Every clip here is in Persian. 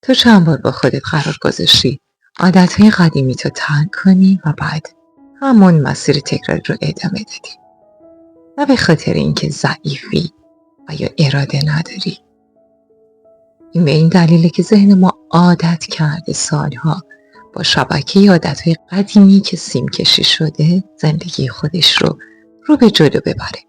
تو چند بار با خودت قرار گذاشتی عادتهای قدیمی تو ترک کنی و بعد همون مسیر تکراری رو ادامه دادی؟ نه به خاطر اینکه ضعیفی و یا اراده نداری. این به این دلیله که ذهن ما عادت کرده سالها با شبکه عادتهای قدیمی که سیم کشی شده زندگی خودش رو به جلو ببره.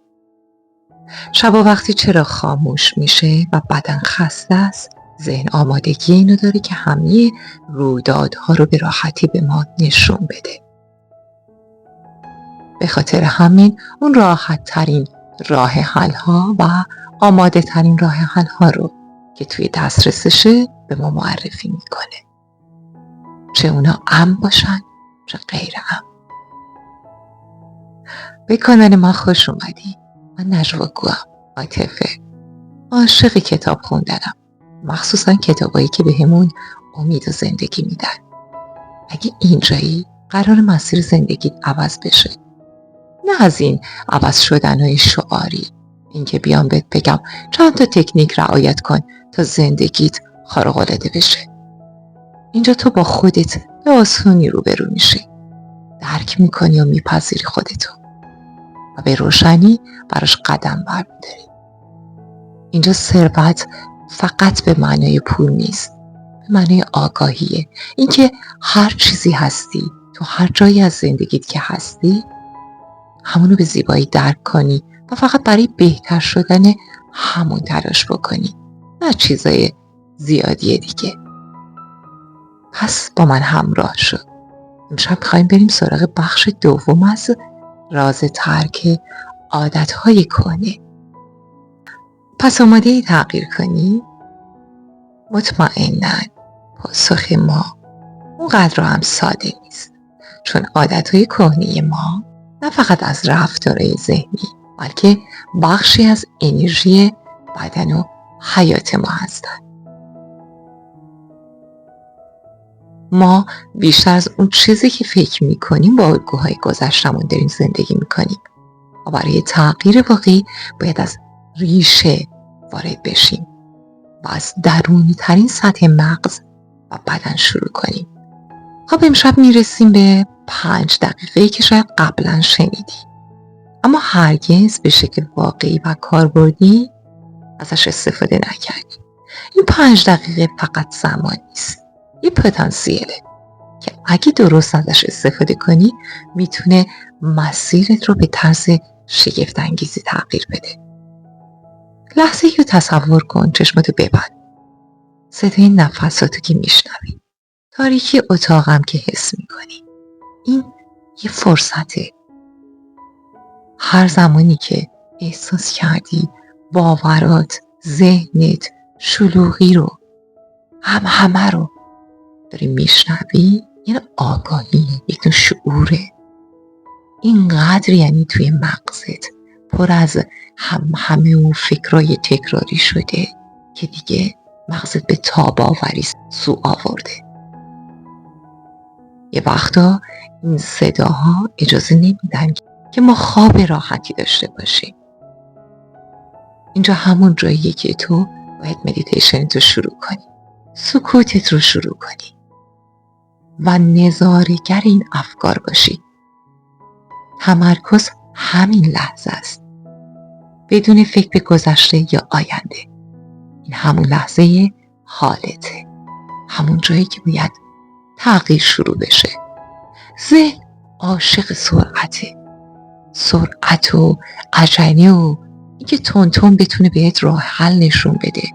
شبا وقتی چراغ خاموش میشه و بدن خسته است، ذهن آمادگی اینو داره که همه رویدادها رو به راحتی به ما نشون بده. به خاطر همین اون راحت ترین راه حل ها و آماده ترین راه حل ها رو که توی دسترسشه به ما معرفی میکنه، چه اونا امن باشن چه غیر امن. به کانال ما خوش اومدی. من نجوا گوام، عاطفه. عاشق کتاب خوندنم، مخصوصا کتابایی که بهمون امید و زندگی میدن. اگه اینجایی قرار مسیر زندگیت عوض بشه، نه از این عوض شدنهای شعاری، اینکه بیام بهت بگم چند تا تکنیک رعایت کن تا زندگیت خارق‌العاده بشه. اینجا تو با خودت به آسونی روبرو میشی، درک میکنی و میپذیری خودتو و به روشنی براش قدم برمیداری. اینجا ثروت فقط به معنای پول نیست، به معنای آگاهیه. اینکه هر چیزی هستی، تو هر جایی از زندگیت که هستی، همونو به زیبایی درک کنی و فقط برای بهتر شدن همون تلاش بکنی، نه چیزای زیادی دیگه. پس با من همراه شو. امشب میخوایم بریم سراغ بخش دوم از راز ترک عادتهای کهنه. پس آماده تغییر کنی؟ مطمئناً پاسخ ما اونقدر هم ساده نیست، چون عادتهای کهنه ما نه فقط از رفتارهای ذهنی، بلکه بخشی از انرژی بدن و حیات ما هستن. ما بیشتر از اون چیزی که فکر میکنیم با الگوهای گذشتمون داریم زندگی میکنیم و برای تغییر واقعی باید از ریشه وارد بشیم و از درونی ترین سطح مغز و بدن شروع کنیم. خب امشب میرسیم به 5 دقیقه‌ای که شاید قبلا شنیدی، اما هرگز به شکل واقعی و کاربردی ازش استفاده نکردی. این 5 دقیقه فقط زمان نیست، یه پتانسیله که اگه درست ازش استفاده کنی میتونه مسیرت رو به طرز شگفت‌انگیزی تغییر بده. لحظه رو تصور کن، چشماتو ببند، صدای نفساتو که میشنوی، تاریکی اتاقم که حس میکنی. این یه فرصته. هر زمانی که احساس کردی باورات، ذهنت، شلوغی رو همه رو داری میشنوی، یعنی آگاهی، یک نوع شعوره. اینقدر یعنی توی مغزت پر از همه اون فکرای تکراری شده که دیگه مغزت به تاب آوری سو آورده. یه وقتا این صداها اجازه نمیدن که ما خواب راحتی داشته باشیم. اینجا همون جاییه که تو باید مدیتیشن رو شروع کنی، سکوتت رو شروع کنی و نظاره‌گر این افکار باشی. تمرکز همین لحظه است، بدون فکر به گذشته یا آینده. این همون لحظه حالته، همون جایی که باید تغییر شروع بشه. ذهن عاشق سرعت و عجله و اینکه تون بتونه بهت راه حل نشون بده.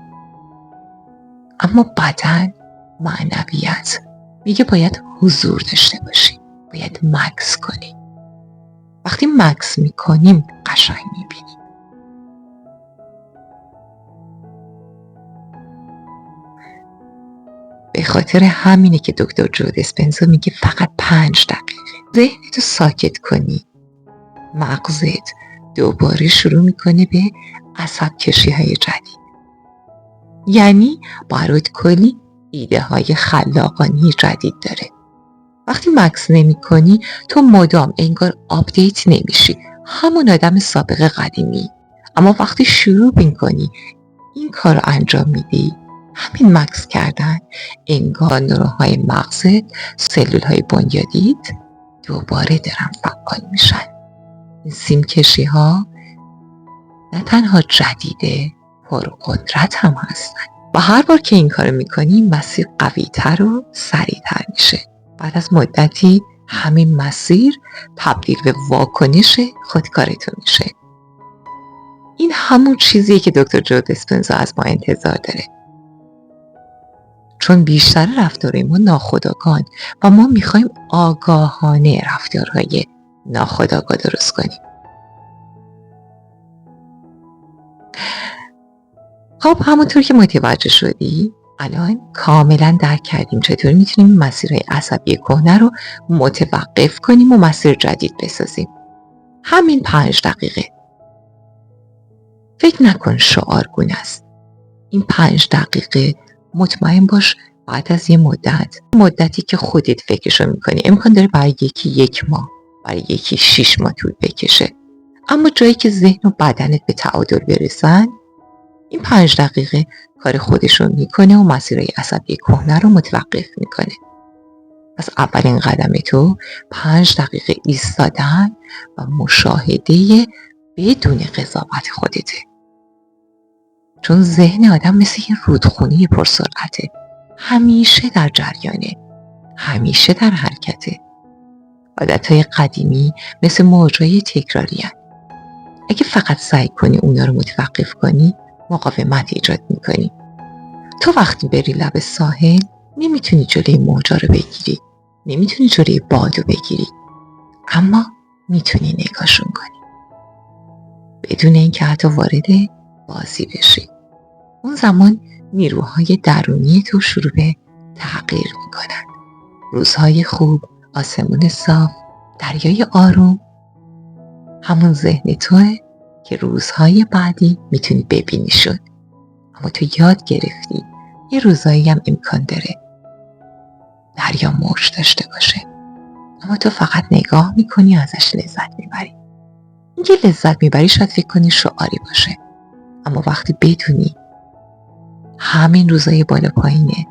اما بدن، معنویت میگه باید حضور داشته باشی، باید مکث کنی. وقتی مکث میکنیم قشنگ میبینیم. به خاطر همینه که دکتر جو دیسپنزا میگه فقط 5 دقیقه ذهنتو ساکت کنی، مغزت دوباره شروع میکنه به عصب کشی های جدید. یعنی برات کلی ایده های خلاقانه جدید داره. وقتی مکث نمی کنی تو مدام انگار آپدیت نمیشی، همون آدم سابق قدیمی. اما وقتی شروع میکنی این کار رو انجام میدی، همین مکث کردن انگار نورون‌های مغزت، سلول‌های بنیادیت دوباره دارن فعال میشن. این سیمکشی ها نه تنها جدیده، پرقدرت هم هستن و هر بار که این کارو میکنی مسیر قوی‌تر و سریع‌تر میشه. بعد از مدتی همین مسیر تبدیل به واکنش خودکارتون میشه. این همون چیزیه که دکتر جو دیسپنزا از ما انتظار داره. چون بیشتر رفتارهای ما ناخودآگاه و ما میخوایم آگاهانه رفتارهای ناخودآگاه درست کنیم. خب همونطور که متوجه شدی الان کاملا درک کردیم چطور میتونیم مسیرهای عصبی کهنه رو متوقف کنیم و مسیر جدید بسازیم. همین 5 دقیقه. فکر نکن شعارگونه است. این 5 دقیقه مطمئن باش بعد از یه مدتی که خودت فکرشو میکنی امکان داره برای یکی 1 ماه، برای یکی 6 ماه طول بکشه. اما جایی که ذهن و بدنت به تعادل برسن این 5 دقیقه کار خودش رو میکنه و مسیرهای عصبی کهنه رو متوقف میکنه. پس اولین قدم تو 5 دقیقه ایستادن و مشاهده بدون قضاوت خودته. چون ذهن آدم مثل یه رودخونه پرسرعته، همیشه در جریانه، همیشه در حرکته. عادتهای قدیمی مثل موجهای تکراری هست. اگه فقط سعی کنی اونا رو متوقف کنی مقاومت ایجاد میکنی. تو وقتی بری لب ساحل نمیتونی جلوی موجا رو بگیری، نمیتونی جلوی باد رو بگیری، اما میتونی نگاهشون کنی بدون اینکه حتی وارد بازی بشی. اون زمان نیروهای درونی تو شروع به تغییر میکنن. روزهای خوب، آسمون صاف، دریای آروم، همون ذهن توه که روزهای بعدی میتونی ببینیشون. اما تو یاد گرفتی یه روزایی هم امکان داره دریا موج داشته باشه، اما تو فقط نگاه میکنی ازش لذت میبری. اینکه لذت میبری شاید فکر کنی شعاری باشه، اما وقتی بدونی همین روزای بالا پایینه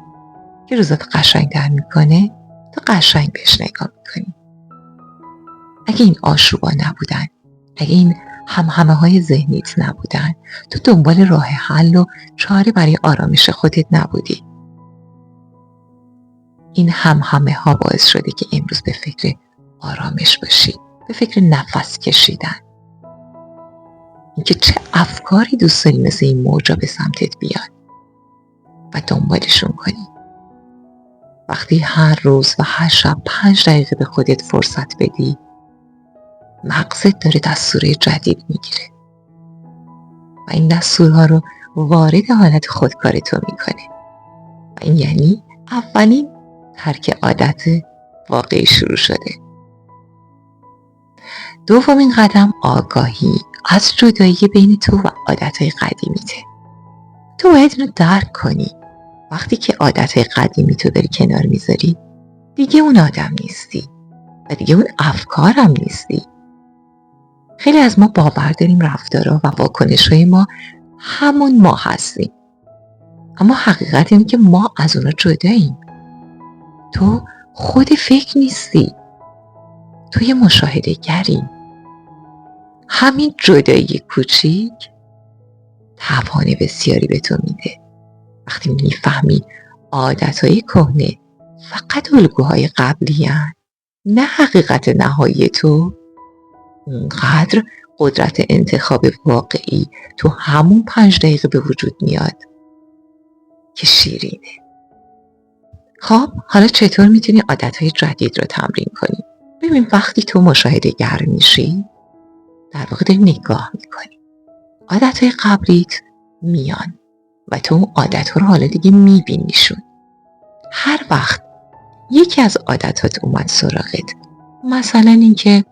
که روزات قشنگ در میکنه تو قشنگ بهش نگاه میکنی. اگه این آشوبا نبودن، اگه این همهمه های ذهنیت نبودن، تو دنبال راه حل و چاره برای آرامش خودت نبودی. این همهمه ها باعث شده که امروز به فکر آرامش باشی، به فکر نفس کشیدن. اینکه چه افکاری دوست داری مثل این موجا به سمتت بیان و دنبالشون کنی. وقتی هر روز و هر شب 5 دقیقه به خودت فرصت بدی مغزت داره دستور جدید میگیره و این دستورها رو وارد حالت خودکار تو میکنه و این یعنی اولین ترک عادت واقعی شروع شده. دومین قدم آگاهی از جدایی بین تو و عادتهای قدیمیته. تو باید اینو درک کنی. وقتی که عادتهای قدیمی تو داری کنار میذاری دیگه اون آدم نیستی و دیگه اون افکار هم نیستی. خیلی از ما باور داریم رفتارها و واکنش‌های ما همون ما هستیم، اما حقیقت اینه که ما از اونا جداییم. تو خود فکر نیستی، تو یه مشاهده گری. همین جدایی کوچیک توان بسیاری به تو میده. وقتی میفهمی عادتهای کهنه فقط الگوهای قبلی هن، نه حقیقت نهایی تو، اونقدر قدرت انتخاب واقعی تو همون 5 دقیقه به وجود میاد که شیرینه. خب حالا چطور میتونی عادتهای جدید رو تمرین کنی؟ ببین وقتی تو مشاهده گر میشی در واقع داری نگاه میکنی. عادتهای قبلیت میان و تو اون عادتها رو حالا دیگه میبینیشون. هر وقت یکی از عادتات اومد سراغت، مثلا اینکه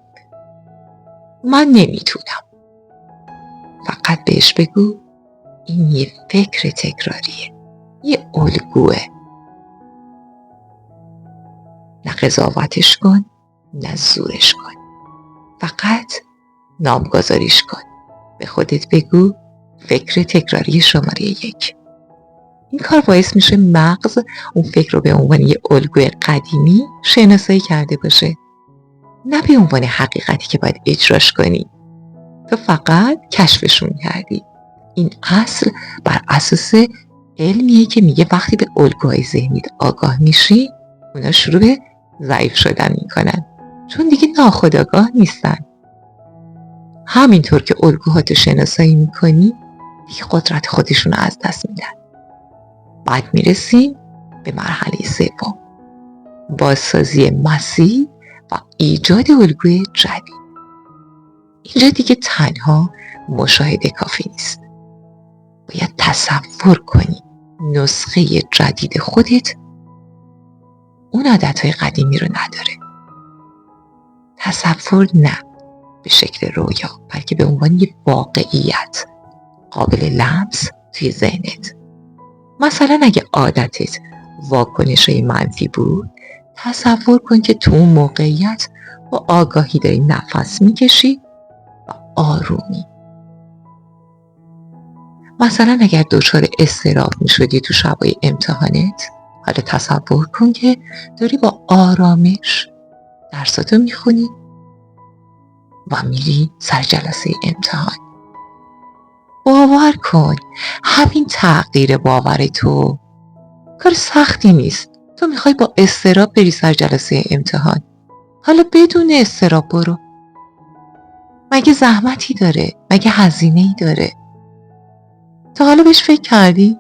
من نمیتونم، فقط بهش بگو این یه فکر تکراریه، یه الگوه. نه قضاوتش کن نه زورش کن، فقط نامگذاریش کن. به خودت بگو فکر تکراری شماره 1. این کار باعث میشه مغز اون فکر رو به عنوان یه الگوی قدیمی شناسایی کرده باشه، نه به عنوان حقیقتی که باید اجراش کنی. تو فقط کشفشون کردی. این اصل بر اساس علمیه که میگه وقتی به الگوهای ذهنیت آگاه میشی، اونا شروع به ضعیف شدن میکنن، چون دیگه ناخودآگاه نیستن. همینطور که الگوهاتو شناسایی میکنی، دیگه قدرت خودشون رو از دست میدن. بعد میرسیم به مرحله سوم، بازسازی مسیر و ایجاد الگوی جدید. اینجا دیگه تنها مشاهده کافی نیست. باید تصور کنی نسخه جدید خودت اون عادتهای قدیمی رو نداره. تصور نه به شکل رویا، بلکه به عنوان یه واقعیت قابل لمس توی ذهنت. مثلا اگه عادتت واکنش‌های منفی بود، تصور کن که تو اون موقعیت با آگاهی داری نفس میکشی و آرومی. مثلا اگر دچار اضطراب میشدی تو شبای امتحانت، حالا تصور کن که داری با آرامش درساتو میخونی و میری سر جلسه امتحان. باور کن همین تغییر باور تو کار سختی نیست. تو میخوای با اضطراب بری سر جلسه امتحان، حالا بدون اضطراب برو. مگه زحمتی داره؟ مگه هزینه‌ای داره؟ تا حالا بهش فکر کردی؟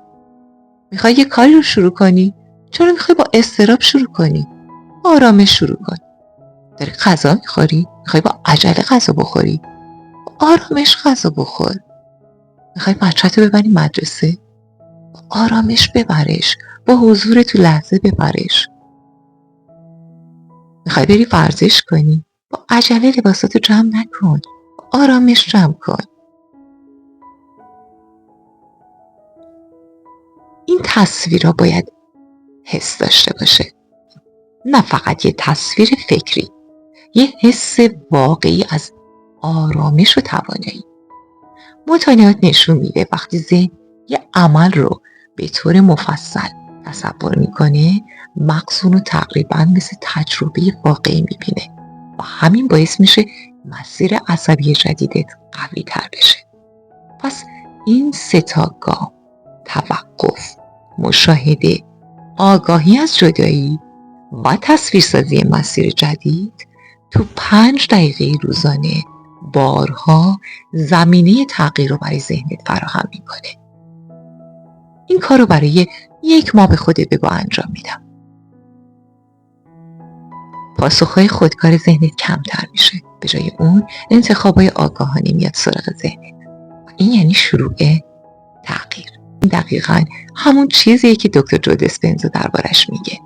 میخوای یه کاری رو شروع کنی، چرا میخوای با اضطراب شروع کنی؟ آرامش شروع کن. داری غذا میخوری، میخوای با عجله غذا بخوری، با آرامش غذا بخور. میخوای بچه‌تو ببری مدرسه، با آرامش ببرش، با حضور تو لحظه ببرش. میخوای بری ورزش کنی، با عجله لباساتو جمع نکن، با آرامش جمع کن. این تصویرها باید حس داشته باشه، نه فقط یه تصویر فکری، یه حس واقعی از آرامش و توانایی. مطالعات نشون میده وقتی ذهن یه عمل رو به طور مفصل تصور میکنه، مغز اون رو تقریبا مثل تجربه واقعی میبینه و همین باعث میشه مسیر عصبی جدیدت قوی تر بشه. پس این 3 گام، توقف، مشاهده، آگاهی از جدایی و تصویرسازی مسیر جدید، تو 5 دقیقه روزانه بارها زمینه تغییر رو برای ذهنت فراهم میکنه. این کار رو برای 1 ماه به خودت بگو انجام میدم. پاسخهای خودکار ذهنت کمتر میشه، به جای اون انتخابای آگاهانه میاد سراغ ذهنت. این یعنی شروع تغییر. این دقیقاً همون چیزیه که دکتر جو دیسپنزا دربارش میگه.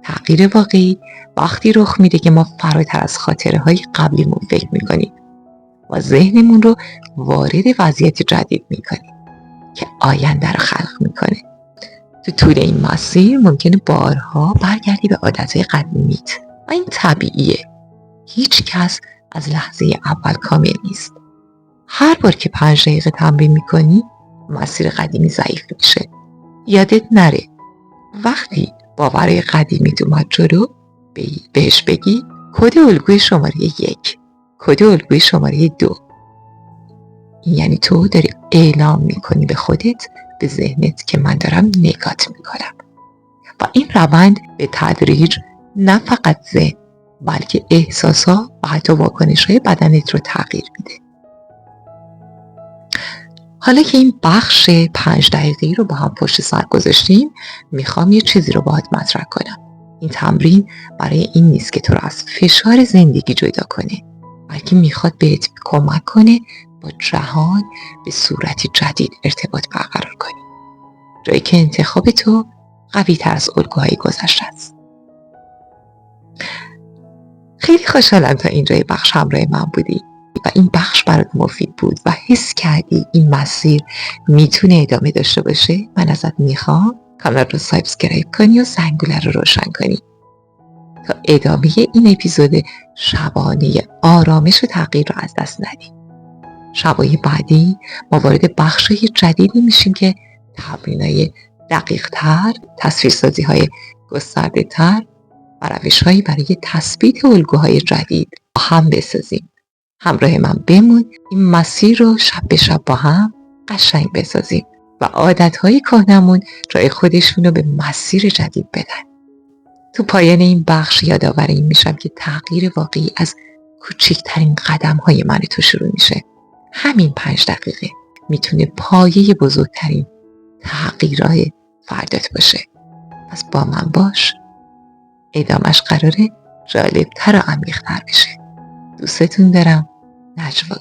تغییر واقعی وقتی رخ میده که ما فراتر از خاطره های قبلیمون فکر میکنیم و ذهنمون رو وارد وضعیت جدید میکنیم که آینده رو خلق میکنه. تو طول این مسیر ممکنه بارها برگردی به عادتهای قدیمیت و این طبیعیه. هیچ کس از لحظه اول کامل نیست. هر بار که 5 دقیقه تمرین میکنی، مسیر قدیمی ضعیف میشه. یادت نره وقتی باورهای قدیمیت اومد جلو، بهش بگی کد الگوی شماره 1، کد الگوی شماره 2. این یعنی تو داری اعلام میکنی به خودت، به ذهنت که من دارم نگات میکنم. و این روند به تدریج نه فقط ذهن، بلکه احساسات و حتی واکنش‌های بدنت رو تغییر میده. حالا که این بخش 5 دقیقه‌ای رو با هم پشت سر گذاشتیم، میخوام یه چیزی رو باهات مطرح کنم. این تمرین برای این نیست که تو رو از فشار زندگی جدا کنه، بلکه میخواد بهت کمک کنه با جهان به صورتی جدید ارتباط برقرار کنی، جایی که انتخاب تو قوی تر از الگوهای گذشته است. خیلی خوشحالم تا اینجای بخش همراه من بودی و این بخش برات مفید بود و حس کردی این مسیر میتونه ادامه داشته باشه. من ازت میخوام کانال رو سابسکرایب کنی و زنگوله رو روشن کنی تا ادامه این اپیزود شبانه آرامش و تغییر رو از دست ندی. شبای بعدی ما وارد بخشای جدیدی میشیم که تمرینای دقیق‌تر، تصویرسازی‌های گسترده‌تر و روش‌هایی برای تثبیت الگوهای جدید با هم بسازیم. همراه من بمون این مسیر رو شب به شب با هم قشنگ بسازیم و عادت‌های کهنمون جای خودشون رو به مسیر جدید بدن. تو پایان این بخش یادآور این میشم که تغییر واقعی از کوچکترین قدم‌های من تو شروع میشه. همین 5 دقیقه میتونه پایه بزرگترین تغییرهای فردات باشه. پس با من باش. ادامش قراره جالبتر و عمیق‌تر بشه. دوستتون دارم. نجوا.